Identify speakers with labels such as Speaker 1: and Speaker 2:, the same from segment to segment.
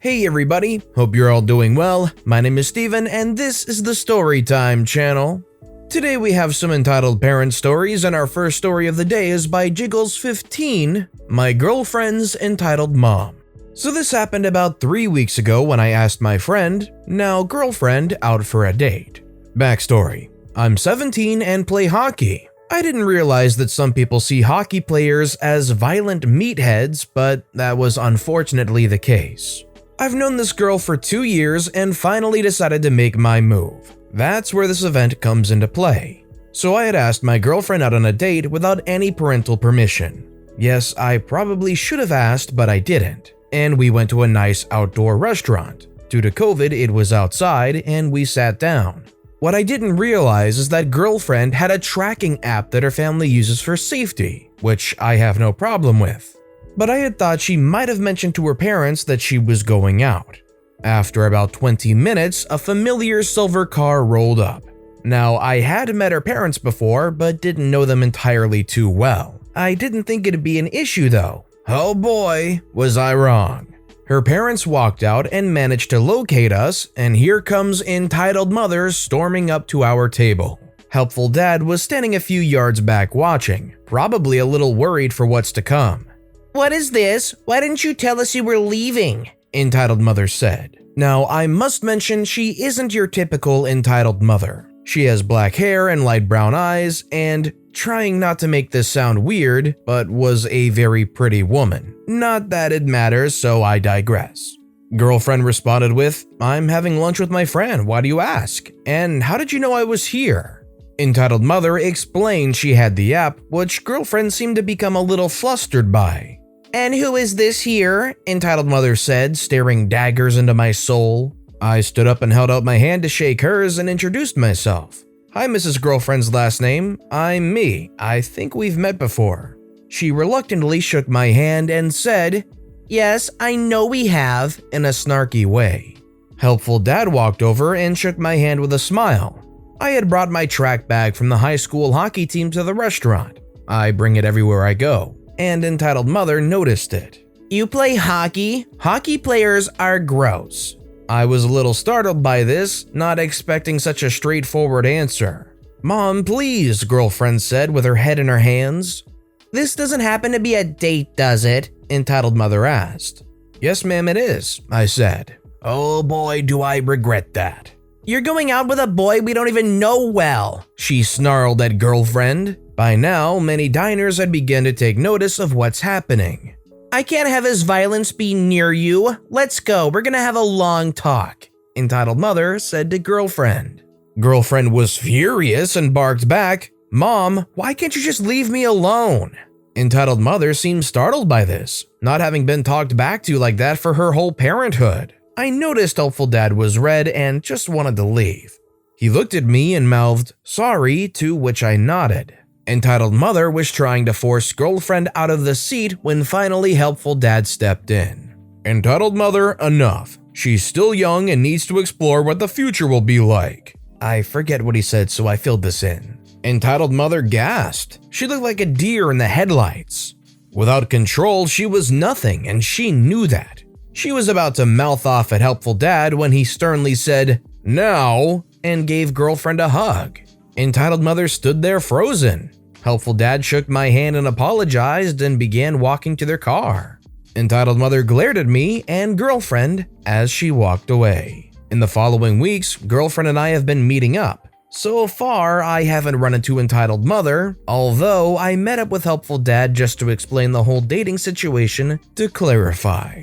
Speaker 1: Hey everybody, hope you're all doing well. My name is Steven and this is the Storytime channel. Today we have some entitled parent stories and our first story of the day is by Jiggles15, My Girlfriend's Entitled Mom. So this happened about 3 weeks ago when I asked my friend, now girlfriend, out for a date. Backstory: I'm 17 and play hockey. I didn't realize that some people see hockey players as violent meatheads, but that was unfortunately the case. I've known this girl for 2 years and finally decided to make my move. That's where this event comes into play. So I had asked my girlfriend out on a date without any parental permission. Yes, I probably should have asked, but I didn't. And we went to a nice outdoor restaurant. Due to COVID, it was outside and we sat down. What I didn't realize is that girlfriend had a tracking app that her family uses for safety, which I have no problem with. But I had thought she might have mentioned to her parents that she was going out. After about 20 minutes, a familiar silver car rolled up. Now, I had met her parents before, but didn't know them entirely too well. I didn't think it'd be an issue though. Oh boy, was I wrong. Her parents walked out and managed to locate us, and here comes entitled mother storming up to our table. Helpful dad was standing a few yards back watching, probably a little worried for what's to come.
Speaker 2: "What is this? Why didn't you tell us you were leaving?"
Speaker 1: Entitled mother said. Now, I must mention she isn't your typical entitled mother. She has black hair and light brown eyes and, trying not to make this sound weird, but was a very pretty woman. Not that it matters, so I digress. Girlfriend responded with, "I'm having lunch with my friend, why do you ask? And how did you know I was here?" Entitled mother explained she had the app, which girlfriend seemed to become a little flustered by.
Speaker 2: "And who is this here?"
Speaker 1: Entitled mother said, staring daggers into my soul. I stood up and held out my hand to shake hers and introduced myself. "Hi, Mrs. Girlfriend's last name. I'm me. I think we've met before." She reluctantly shook my hand and said,
Speaker 2: "Yes, I know we have,"
Speaker 1: in a snarky way. Helpful dad walked over and shook my hand with a smile. I had brought my track bag from the high school hockey team to the restaurant. I bring it everywhere I go, and entitled mother noticed it.
Speaker 2: "You play hockey? Hockey players are gross."
Speaker 1: I was a little startled by this, not expecting such a straightforward answer. "Mom, please," girlfriend said with her head in her hands.
Speaker 2: "This doesn't happen to be a date, does it?"
Speaker 1: Entitled mother asked. "Yes, ma'am, it is," I said. "Oh boy, do I regret that."
Speaker 2: "You're going out with a boy we don't even know well,"
Speaker 1: she snarled at girlfriend. By now, many diners had begun to take notice of what's happening.
Speaker 2: "I can't have his violence be near you. Let's go, we're gonna have a long talk,"
Speaker 1: entitled mother said to girlfriend. Girlfriend was furious and barked back, "Mom, why can't you just leave me alone?" Entitled mother seemed startled by this, not having been talked back to like that for her whole parenthood. I noticed helpful dad was red and just wanted to leave. He looked at me and mouthed, "Sorry," to which I nodded. Entitled mother was trying to force girlfriend out of the seat when finally helpful dad stepped in. "Entitled mother, enough. She's still young and needs to explore what the future will be like." I forget what he said, so I filled this in. Entitled mother gasped. She looked like a deer in the headlights. Without control, she was nothing, and she knew that. She was about to mouth off at helpful dad when he sternly said, "Now," and gave girlfriend a hug. Entitled mother stood there frozen. Helpful dad shook my hand and apologized and began walking to their car. Entitled mother glared at me and girlfriend as she walked away. In the following weeks, girlfriend and I have been meeting up. So far, I haven't run into entitled mother, although I met up with helpful dad just to explain the whole dating situation to clarify.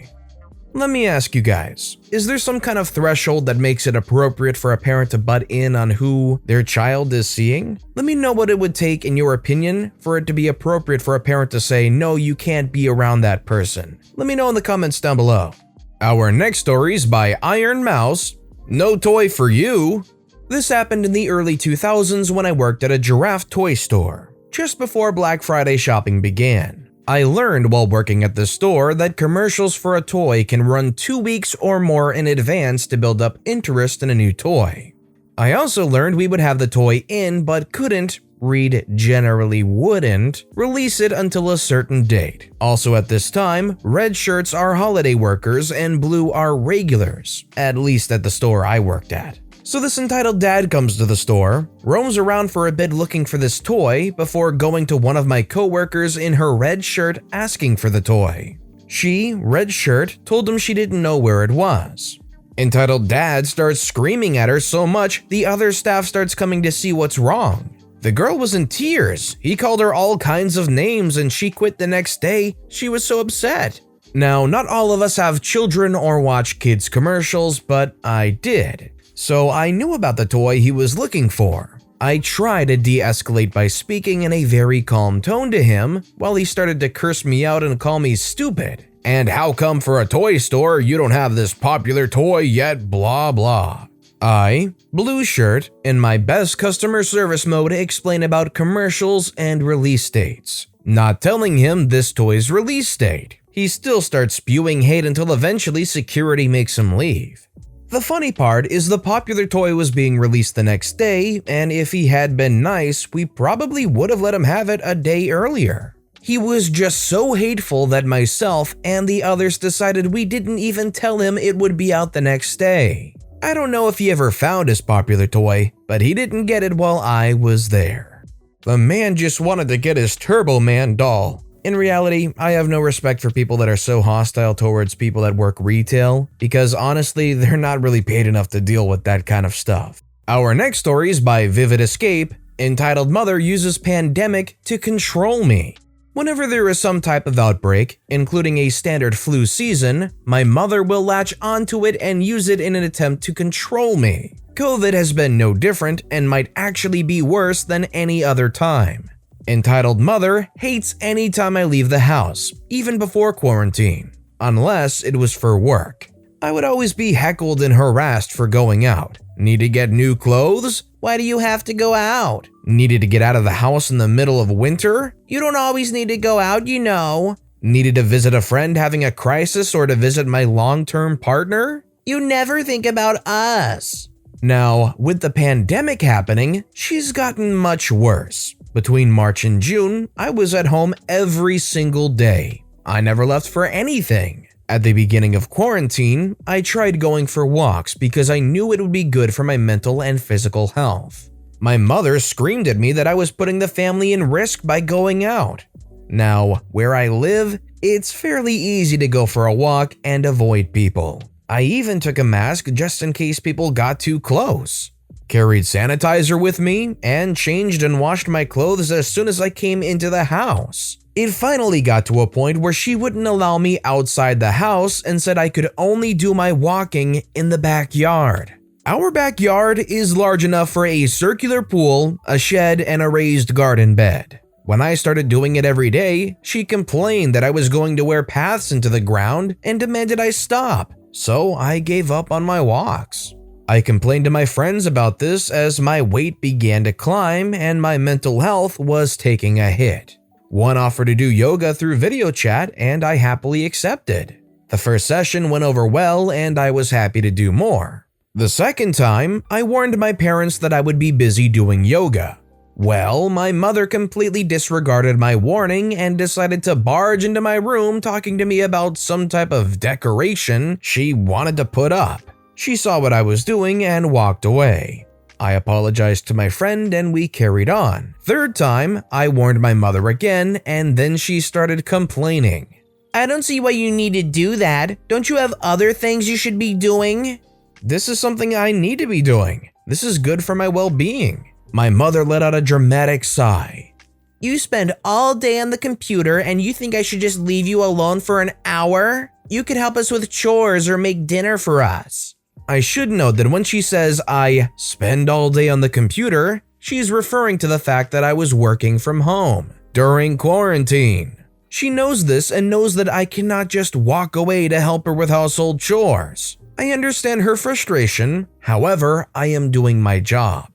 Speaker 1: Let me ask you guys, is there some kind of threshold that makes it appropriate for a parent to butt in on who their child is seeing? Let me know what it would take, in your opinion, for it to be appropriate for a parent to say, "No, you can't be around that person." Let me know in the comments down below. Our next story is by Iron Mouse, No Toy for You. This happened in the early 2000s when I worked at a giraffe toy store, just before Black Friday shopping began. I learned while working at the store that commercials for a toy can run 2 weeks or more in advance to build up interest in a new toy. I also learned we would have the toy in but couldn't Reed generally wouldn't release it until a certain date. Also at this time, red shirts are holiday workers and blue are regulars, at least at the store I worked at. So this entitled dad comes to the store, roams around for a bit looking for this toy before going to one of my coworkers in her red shirt asking for the toy. She, red shirt, told him she didn't know where it was. Entitled dad starts screaming at her so much the other staff starts coming to see what's wrong. The girl was in tears. He called her all kinds of names and she quit the next day. She was so upset. Now, not all of us have children or watch kids commercials, but I did. So I knew about the toy he was looking for. I tried to de-escalate by speaking in a very calm tone to him while he started to curse me out and call me stupid. And how come for a toy store you don't have this popular toy yet, blah blah. I, blue shirt, in my best customer service mode explain about commercials and release dates. Not telling him this toy's release date. He still starts spewing hate until eventually security makes him leave. The funny part is the popular toy was being released the next day, and if he had been nice, we probably would have let him have it a day earlier. He was just so hateful that myself and the others decided we didn't even tell him it would be out the next day. I don't know if he ever found his popular toy, but he didn't get it while I was there. The man just wanted to get his Turbo Man doll. In reality, I have no respect for people that are so hostile towards people that work retail, because honestly, they're not really paid enough to deal with that kind of stuff. Our next story is by VividEscape, entitled Mother Uses Pandemic to Control Me. Whenever there is some type of outbreak, including a standard flu season, my mother will latch onto it and use it in an attempt to control me. COVID has been no different and might actually be worse than any other time. Entitled Mother hates any time I leave the house, even before quarantine, unless it was for work. I would always be heckled and harassed for going out. Need to get new clothes? Why do you have to go out? Needed to get out of the house in the middle of winter? You don't always need to go out, you know. Needed to visit a friend having a crisis or to visit my long-term partner? You never think about us. Now, with the pandemic happening, she's gotten much worse. Between March and June, I was at home every single day. I never left for anything. At the beginning of quarantine, I tried going for walks because I knew it would be good for my mental and physical health. My mother screamed at me that I was putting the family in risk by going out. Now, where I live, it's fairly easy to go for a walk and avoid people. I even took a mask just in case people got too close. Carried sanitizer with me, and changed and washed my clothes as soon as I came into the house. It finally got to a point where she wouldn't allow me outside the house and said I could only do my walking in the backyard. Our backyard is large enough for a circular pool, a shed, and a raised garden bed. When I started doing it every day, she complained that I was going to wear paths into the ground and demanded I stop, so I gave up on my walks. I complained to my friends about this as my weight began to climb and my mental health was taking a hit. One offered to do yoga through video chat and I happily accepted. The first session went over well and I was happy to do more. The second time, I warned my parents that I would be busy doing yoga. Well, my mother completely disregarded my warning and decided to barge into my room talking to me about some type of decoration she wanted to put up. She saw what I was doing and walked away. I apologized to my friend and we carried on. Third time, I warned my mother again and then she started complaining. I don't see why you need to do that. Don't you have other things you should be doing? This is something I need to be doing. This is good for my well-being. My mother let out a dramatic sigh. You spend all day on the computer and you think I should just leave you alone for an hour? You could help us with chores or make dinner for us. I should note that when she says I spend all day on the computer, she's referring to the fact that I was working from home during quarantine. She knows this and knows that I cannot just walk away to help her with household chores. I understand her frustration, however, I am doing my job.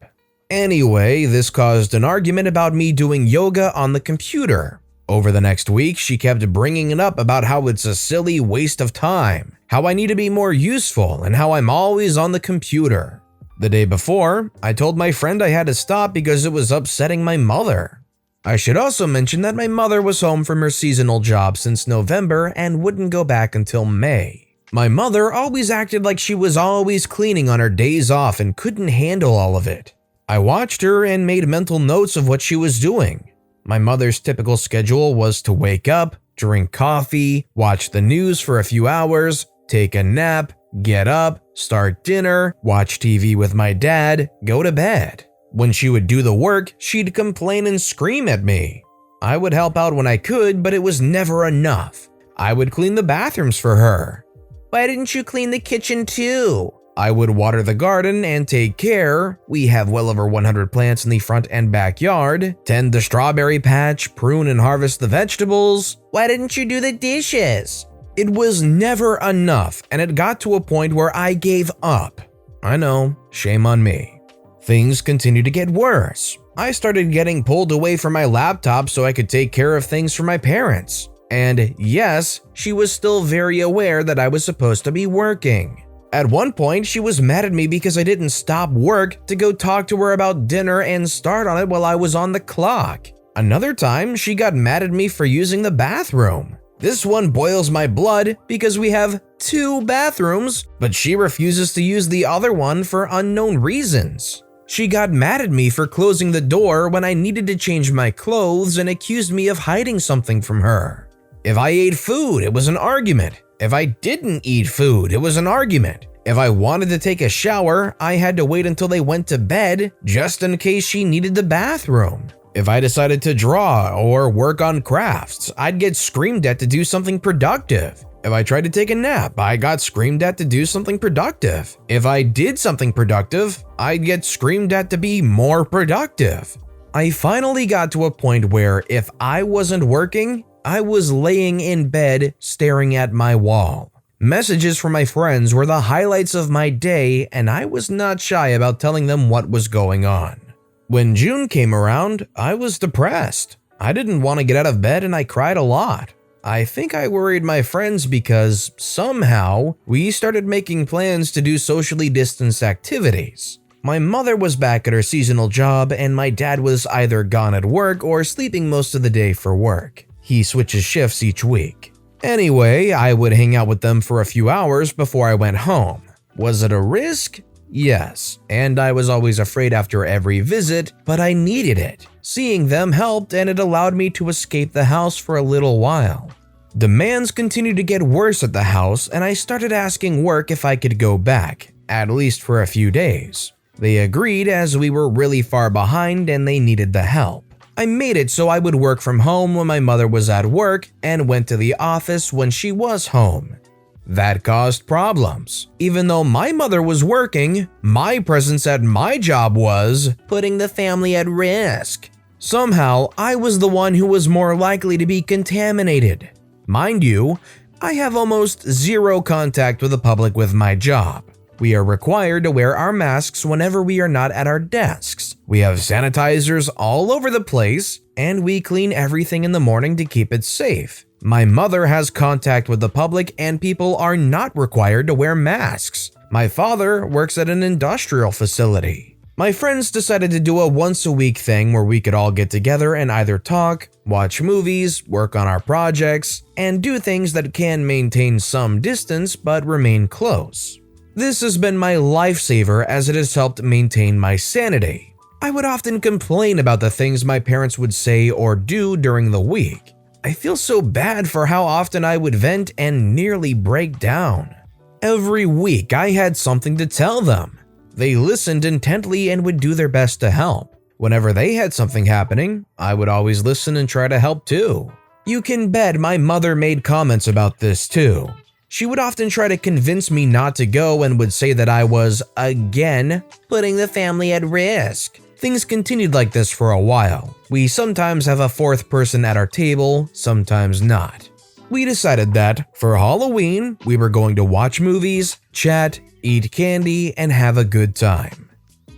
Speaker 1: Anyway, this caused an argument about me doing yoga on the computer. Over the next week, she kept bringing it up about how it's a silly waste of time, how I need to be more useful, and how I'm always on the computer. The day before, I told my friend I had to stop because it was upsetting my mother. I should also mention that my mother was home from her seasonal job since November and wouldn't go back until May. My mother always acted like she was always cleaning on her days off and couldn't handle all of it. I watched her and made mental notes of what she was doing. My mother's typical schedule was to wake up, drink coffee, watch the news for a few hours, take a nap, get up, start dinner, watch TV with my dad, go to bed. When she would do the work, she'd complain and scream at me. I would help out when I could, but it was never enough. I would clean the bathrooms for her.
Speaker 2: Why didn't you clean the kitchen too?
Speaker 1: I would water the garden and take care. We have well over 100 plants in the front and backyard. Tend the strawberry patch, prune and harvest the vegetables.
Speaker 2: Why didn't you do the dishes?
Speaker 1: It was never enough, and it got to a point where I gave up. I know, shame on me. Things continued to get worse. I started getting pulled away from my laptop so I could take care of things for my parents. And yes, she was still very aware that I was supposed to be working. At one point, she was mad at me because I didn't stop work to go talk to her about dinner and start on it while I was on the clock. Another time, she got mad at me for using the bathroom. This one boils my blood because we have 2 bathrooms, but she refuses to use the other one for unknown reasons. She got mad at me for closing the door when I needed to change my clothes and accused me of hiding something from her. If I ate food, it was an argument. If I didn't eat food, it was an argument. If I wanted to take a shower, I had to wait until they went to bed just in case she needed the bathroom. If I decided to draw or work on crafts, I'd get screamed at to do something productive. If I tried to take a nap, I got screamed at to do something productive. If I did something productive, I'd get screamed at to be more productive. I finally got to a point where if I wasn't working, I was laying in bed staring at my wall. Messages from my friends were the highlights of my day, and I was not shy about telling them what was going on. When June came around, I was depressed. I didn't want to get out of bed and I cried a lot. I think I worried my friends because somehow we started making plans to do socially distanced activities. My mother was back at her seasonal job and my dad was either gone at work or sleeping most of the day for work. He switches shifts each week. Anyway, I would hang out with them for a few hours before I went home. Was it a risk? Yes, and I was always afraid after every visit, but I needed it. Seeing them helped and it allowed me to escape the house for a little while. Demands continued to get worse at the house and I started asking work if I could go back, at least for a few days. They agreed as we were really far behind and they needed the help. I made it so I would work from home when my mother was at work and went to the office when she was home. That caused problems. Even though my mother was working, my presence at my job was
Speaker 2: putting the family at risk.
Speaker 1: Somehow, I was the one who was more likely to be contaminated. Mind you, I have almost zero contact with the public with my job. We are required to wear our masks whenever we are not at our desks. We have sanitizers all over the place, and we clean everything in the morning to keep it safe. My mother has contact with the public and people are not required to wear masks. My father works at an industrial facility. My friends decided to do a once-a-week thing where we could all get together and either talk, watch movies, work on our projects, and do things that can maintain some distance but remain close. This has been my lifesaver as it has helped maintain my sanity. I would often complain about the things my parents would say or do during the week. I feel so bad for how often I would vent and nearly break down. Every week I had something to tell them. They listened intently and would do their best to help. Whenever they had something happening, I would always listen and try to help too. You can bet my mother made comments about this too. She would often try to convince me not to go and would say that I was, again,
Speaker 2: putting the family at risk.
Speaker 1: Things continued like this for a while. We sometimes have a 4th person at our table, sometimes not. We decided that, for Halloween, we were going to watch movies, chat, eat candy, and have a good time.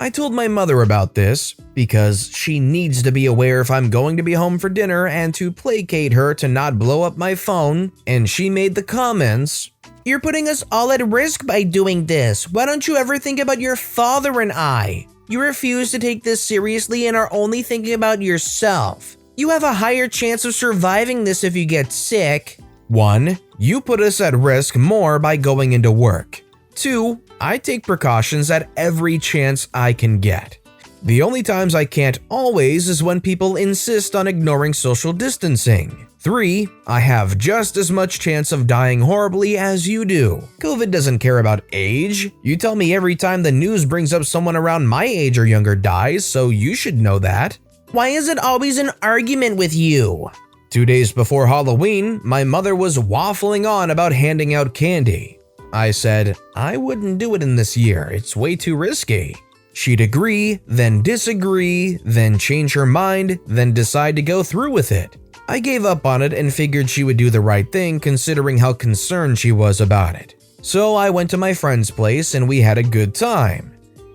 Speaker 1: I told my mother about this because she needs to be aware if I'm going to be home for dinner and to placate her to not blow up my phone, and she made the comments,
Speaker 2: "You're putting us all at risk by doing this. Why don't you ever think about your father and I? You refuse to take this seriously and are only thinking about yourself. You have a higher chance of surviving this if you get sick."
Speaker 1: 1. You put us at risk more by going into work. 2. I take precautions at every chance I can get. The only times I can't always is when people insist on ignoring social distancing. 3. I have just as much chance of dying horribly as you do. COVID doesn't care about age. You tell me every time the news brings up someone around my age or younger dies, so you should know that.
Speaker 2: Why is it always an argument with you?
Speaker 1: 2 days before Halloween, my mother was waffling on about handing out candy. I said, I wouldn't do it in this year, it's way too risky. She'd agree, then disagree, then change her mind, then decide to go through with it. I gave up on it and figured she would do the right thing considering how concerned she was about it. So I went to my friend's place and we had a good time.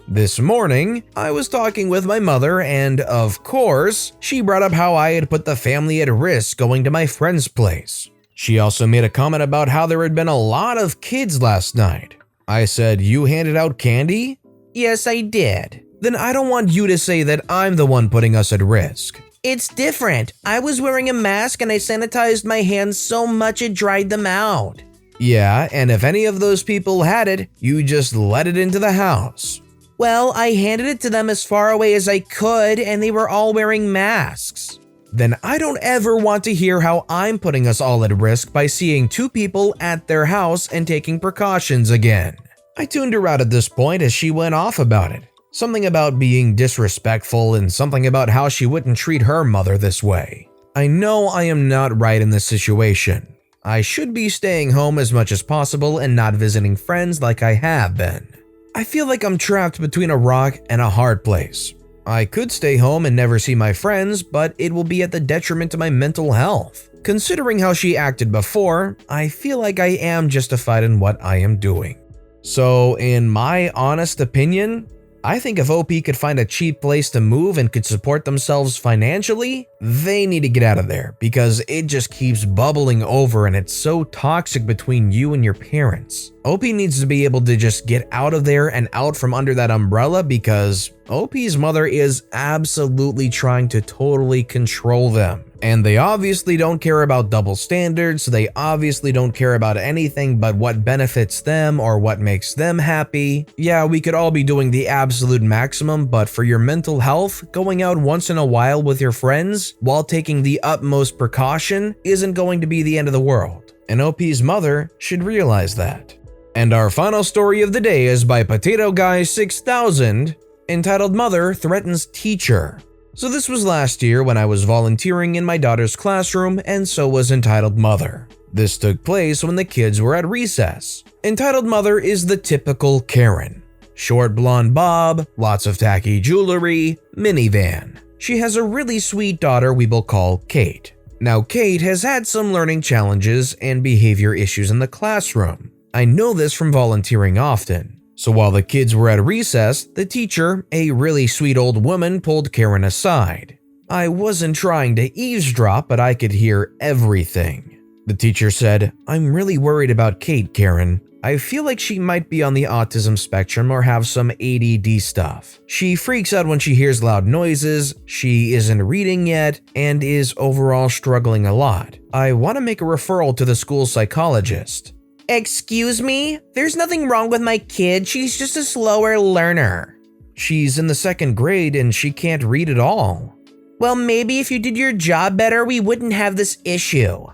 Speaker 1: This morning, I was talking with my mother and, of course, she brought up how I had put the family at risk going to my friend's place. She also made a comment about how there had been a lot of kids last night. I said, "You handed out candy?"
Speaker 2: "Yes, I did."
Speaker 1: "Then I don't want you to say that I'm the one putting us at risk."
Speaker 2: "It's different. I was wearing a mask and I sanitized my hands so much it dried them out."
Speaker 1: "Yeah, and if any of those people had it, you just let it into the house."
Speaker 2: "Well, I handed it to them as far away as I could and they were all wearing masks."
Speaker 1: "Then I don't ever want to hear how I'm putting us all at risk by seeing 2 people at their house and taking precautions again." I tuned her out at this point as she went off about it. Something about being disrespectful and something about how she wouldn't treat her mother this way. I know I am not right in this situation. I should be staying home as much as possible and not visiting friends like I have been. I feel like I'm trapped between a rock and a hard place. I could stay home and never see my friends, but it will be at the detriment to my mental health. Considering how she acted before, I feel like I am justified in what I am doing. So, in my honest opinion, I think if OP could find a cheap place to move and could support themselves financially, they need to get out of there because it just keeps bubbling over and it's so toxic between you and your parents. OP needs to be able to just get out of there and out from under that umbrella because OP's mother is absolutely trying to totally control them. And they obviously don't care about double standards, they obviously don't care about anything but what benefits them or what makes them happy. Yeah, we could all be doing the absolute maximum, but for your mental health, going out once in a while with your friends while taking the utmost precaution isn't going to be the end of the world. And OP's mother should realize that. And our final story of the day is by Potato Guy 6000, entitled Mother Threatens Teacher. So this was last year when I was volunteering in my daughter's classroom, and so was Entitled Mother. This took place when the kids were at recess. Entitled Mother is the typical Karen. Short blonde bob, lots of tacky jewelry, minivan. She has a really sweet daughter we will call Kate. Now Kate has had some learning challenges and behavior issues in the classroom. I know this from volunteering often. So while the kids were at recess, the teacher, a really sweet old woman, pulled Karen aside. I wasn't trying to eavesdrop, but I could hear everything. The teacher said, "I'm really worried about Kate, Karen. I feel like she might be on the autism spectrum or have some ADD stuff. She freaks out when she hears loud noises, she isn't reading yet, and is overall struggling a lot. I want to make a referral to the school psychologist."
Speaker 2: "Excuse me? There's nothing wrong with my kid, she's just a slower learner."
Speaker 1: "She's in the 2nd grade and she can't read at all."
Speaker 2: "Well, maybe if you did your job better, we wouldn't have this issue."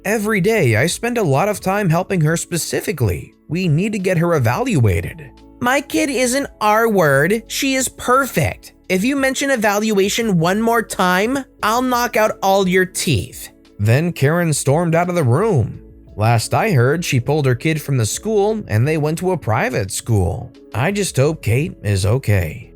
Speaker 1: "Every day I spend a lot of time helping her specifically. We need to get her evaluated."
Speaker 2: "My kid isn't our word, she is perfect. If you mention evaluation one more time, I'll knock out all your teeth."
Speaker 1: Then Karen stormed out of the room. Last I heard, she pulled her kid from the school and they went to a private school. I just hope Kate is okay.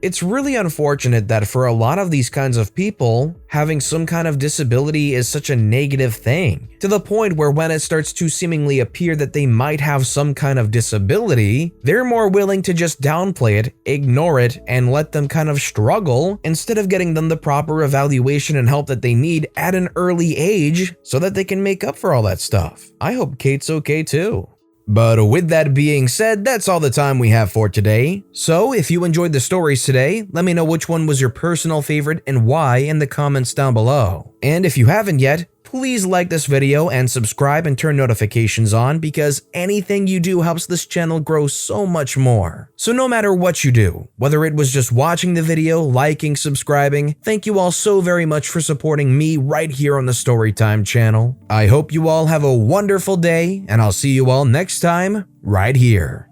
Speaker 1: It's really unfortunate that for a lot of these kinds of people, having some kind of disability is such a negative thing, to the point where when it starts to seemingly appear that they might have some kind of disability, they're more willing to just downplay it, ignore it, and let them kind of struggle instead of getting them the proper evaluation and help that they need at an early age so that they can make up for all that stuff. I hope Kate's okay too. But with that being said, that's all the time we have for today. So if you enjoyed the stories today, let me know which one was your personal favorite and why in the comments down below. And if you haven't yet, please like this video and subscribe and turn notifications on, because anything you do helps this channel grow so much more. So no matter what you do, whether it was just watching the video, liking, subscribing, thank you all so very much for supporting me right here on the Storytime channel. I hope you all have a wonderful day, and I'll see you all next time right here.